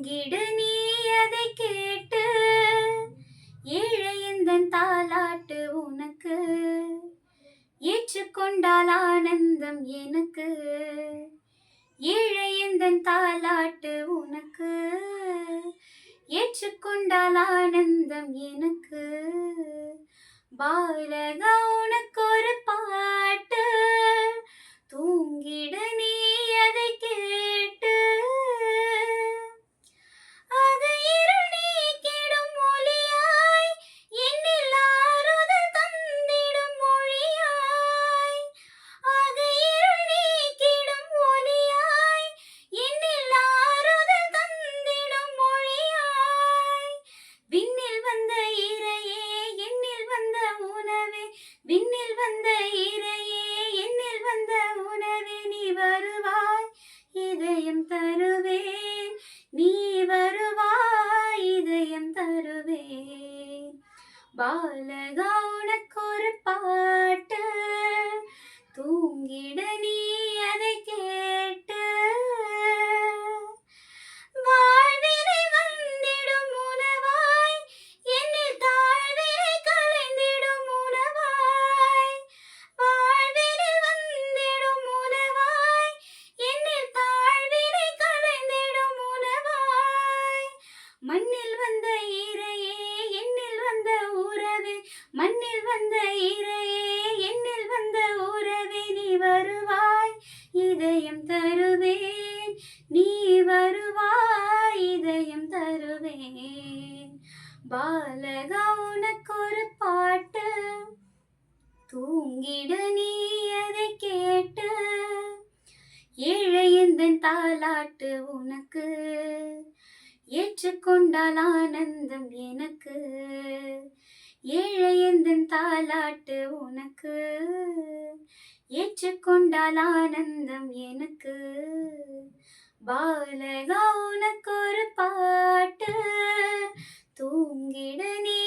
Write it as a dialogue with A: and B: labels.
A: தூங்கிடு நீ அதை கேட்டு, ஏழையந்தன் தாலாட்டு உனக்கு, ஏற்றுக்கொண்டால் ஆனந்தம் எனக்கு. ஏழையந்தன் தாலாட்டு உனக்கு, ஏற்றுக்கொண்டால் ஆனந்தம் எனக்கு. பாலகா உனக்கு ஒரு பாட்டு, தூங்கிட நீ அதை கேட்டு. அது இருள் நீக்கிடும் ஒளியாய், என்னில் ஆறுதல் தந்திடும் மொழியாய். அது இருள் நீக்கிடும் ஒளியாய், என்னில் ஆறுதல் தந்திடும் மொழியாய். விண்ணில் வந்த இறையே, என்னில் வந்த உணவே, விண்ணில் வந்த இறையே, என்னில் வந்த உணவே. நீ வருவாய், இதயம் தருவேன். நீ வருவாய், இதயம் தருவேன். பாலகா உனக்கு ஒரு பாட்டு, தூங்கிட நீ அதை கேட்டு. வாழ்வினை வந்திடும் உணவாய், என்னில் தாழ்வினை களைந்திடும் உணவாய். வாழ்வினில் வந்திடும் உணவாய், என்னில் தாழ்வினை களைந்திடும் உணவாய். மண்ணில் வந்த இறையே, என்னில் வந்த உறவே, மண்ணில் வந்த இறையே, என்னில் வந்த உறவே. நீ வருவாய், இதயம் தருவேன். நீ வருவாய், இதயம் தருவேன். பாலகா உனக்கு ஒரு பாட்டு, தூங்கிட நீ அதை கேட்டு. ஏழையந்தன் தாலாட்டு உனக்கு, ஏற்றுக்கொண்டால் ஆனந்தம் எனக்கு. ஏழையந்தன் தாலாட்டு உனக்கு, ஏற்றுக்கொண்டால் ஆனந்தம் எனக்கு. பாலகா உனக்கு ஒரு பாட்டு, தூங்கிட நீ